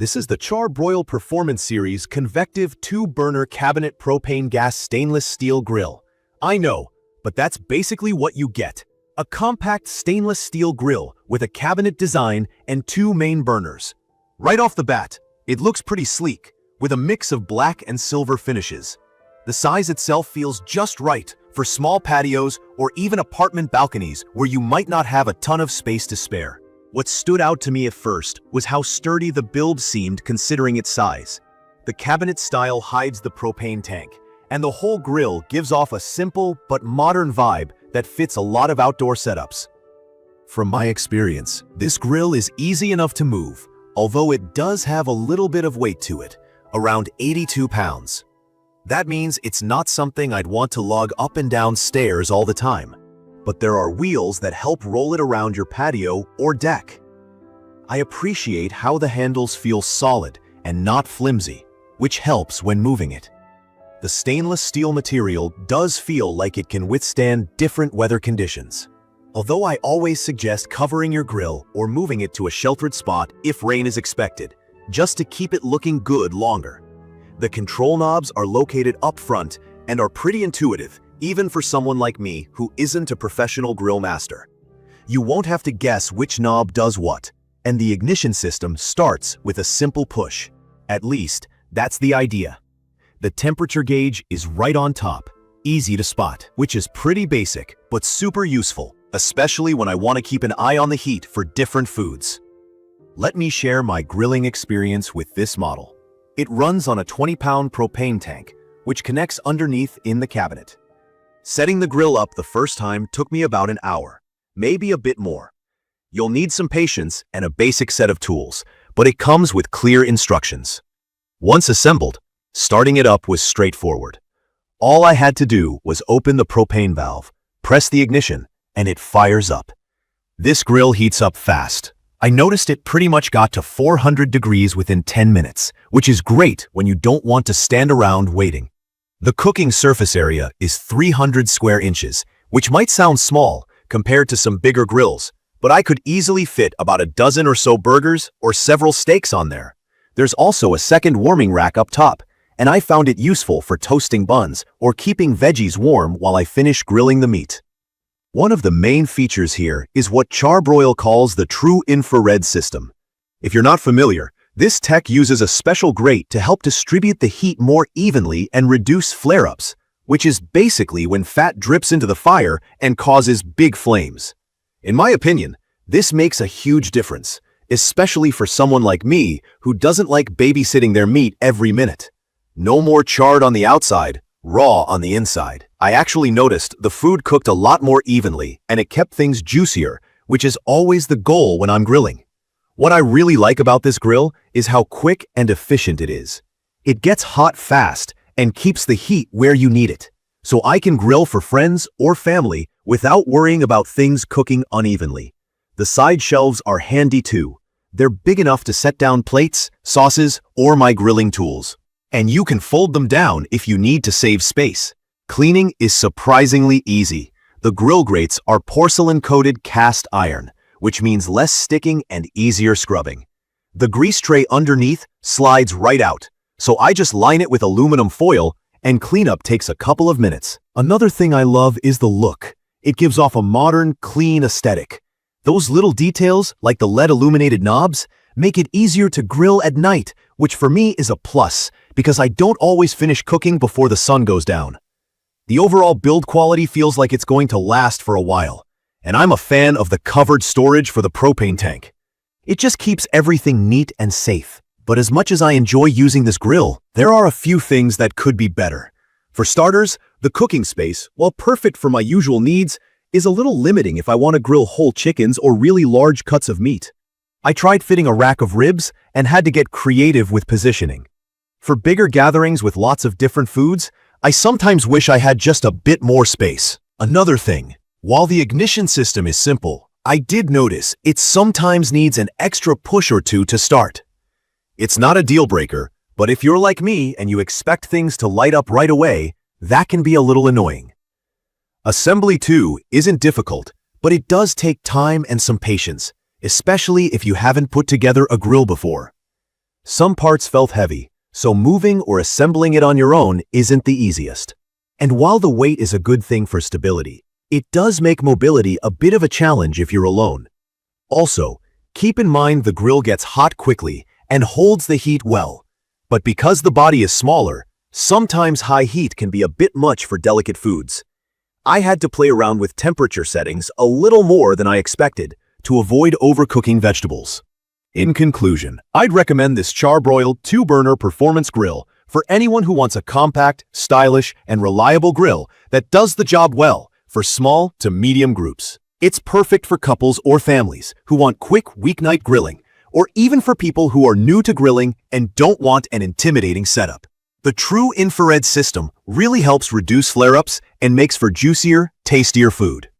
This is the Char-Broil Performance Series Convective 2-burner cabinet propane gas stainless steel grill. I know, but that's basically what you get. A compact stainless steel grill with a cabinet design and 2 main burners. Right off the bat, it looks pretty sleek, with a mix of black and silver finishes. The size itself feels just right for small patios or even apartment balconies where you might not have a ton of space to spare. What stood out to me at first was how sturdy the build seemed considering its size. The cabinet style hides the propane tank, and the whole grill gives off a simple but modern vibe that fits a lot of outdoor setups. From my experience, this grill is easy enough to move, although it does have a little bit of weight to it, around 82 pounds. That means it's not something I'd want to lug up and down stairs all the time. But there are wheels that help roll it around your patio or deck. I appreciate how the handles feel solid and not flimsy, which helps when moving it. The stainless steel material does feel like it can withstand different weather conditions. Although I always suggest covering your grill or moving it to a sheltered spot if rain is expected, just to keep it looking good longer. The control knobs are located up front and are pretty intuitive, even for someone like me who isn't a professional grill master. You won't have to guess which knob does what, and the ignition system starts with a simple push. At least, that's the idea. The temperature gauge is right on top, easy to spot, which is pretty basic, but super useful, especially when I want to keep an eye on the heat for different foods. Let me share my grilling experience with this model. It runs on a 20-pound propane tank, which connects underneath in the cabinet. Setting the grill up the first time took me about an hour, maybe a bit more. You'll need some patience and a basic set of tools, but it comes with clear instructions. Once assembled, starting it up was straightforward. All I had to do was open the propane valve, press the ignition, and it fires up. This grill heats up fast. I noticed it pretty much got to 400 degrees within 10 minutes, which is great when you don't want to stand around waiting. The cooking surface area is 300 square inches, which might sound small compared to some bigger grills, but I could easily fit about a dozen or so burgers or several steaks on there. There's also a second warming rack up top, and I found it useful for toasting buns or keeping veggies warm while I finish grilling the meat. One of the main features here is what Char-Broil calls the true infrared system. If you're not familiar, this tech uses a special grate to help distribute the heat more evenly and reduce flare-ups, which is basically when fat drips into the fire and causes big flames. In my opinion, this makes a huge difference, especially for someone like me who doesn't like babysitting their meat every minute. No more charred on the outside, raw on the inside. I actually noticed the food cooked a lot more evenly and it kept things juicier, which is always the goal when I'm grilling. What I really like about this grill is how quick and efficient it is. It gets hot fast and keeps the heat where you need it, so I can grill for friends or family without worrying about things cooking unevenly. The side shelves are handy too. They're big enough to set down plates, sauces, or my grilling tools. And you can fold them down if you need to save space. Cleaning is surprisingly easy. The grill grates are porcelain-coated cast iron, which means less sticking and easier scrubbing. The grease tray underneath slides right out, so I just line it with aluminum foil and cleanup takes a couple of minutes. Another thing I love is the look. It gives off a modern, clean aesthetic. Those little details, like the LED illuminated knobs, make it easier to grill at night, which for me is a plus because I don't always finish cooking before the sun goes down. The overall build quality feels like it's going to last for a while. And I'm a fan of the covered storage for the propane tank. It just keeps everything neat and safe. But as much as I enjoy using this grill, there are a few things that could be better. For starters, the cooking space, while perfect for my usual needs, is a little limiting if I want to grill whole chickens or really large cuts of meat. I tried fitting a rack of ribs and had to get creative with positioning. For bigger gatherings with lots of different foods, I sometimes wish I had just a bit more space. Another thing. While the ignition system is simple, I did notice it sometimes needs an extra push or two to start. It's not a deal breaker, but if you're like me and you expect things to light up right away, that can be a little annoying. Assembly too isn't difficult, but it does take time and some patience, especially if you haven't put together a grill before. Some parts felt heavy, so moving or assembling it on your own isn't the easiest. And while the weight is a good thing for stability, it does make mobility a bit of a challenge if you're alone. Also, keep in mind the grill gets hot quickly and holds the heat well. But because the body is smaller, sometimes high heat can be a bit much for delicate foods. I had to play around with temperature settings a little more than I expected to avoid overcooking vegetables. In conclusion, I'd recommend this Char-Broil 2-burner performance grill for anyone who wants a compact, stylish, and reliable grill that does the job well for small to medium groups. It's perfect for couples or families who want quick weeknight grilling, or even for people who are new to grilling and don't want an intimidating setup. The true infrared system really helps reduce flare-ups and makes for juicier, tastier food,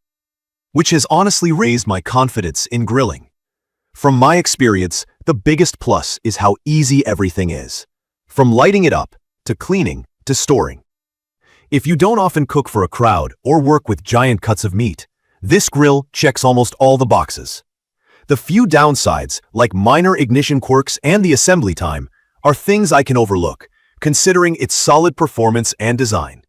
which has honestly raised my confidence in grilling. From my experience, the biggest plus is how easy everything is, from lighting it up, to cleaning, to storing. If you don't often cook for a crowd or work with giant cuts of meat, this grill checks almost all the boxes. The few downsides, like minor ignition quirks and the assembly time, are things I can overlook, considering its solid performance and design.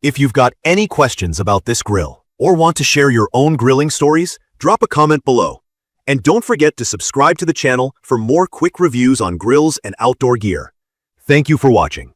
If you've got any questions about this grill, or want to share your own grilling stories, drop a comment below. And don't forget to subscribe to the channel for more quick reviews on grills and outdoor gear. Thank you for watching.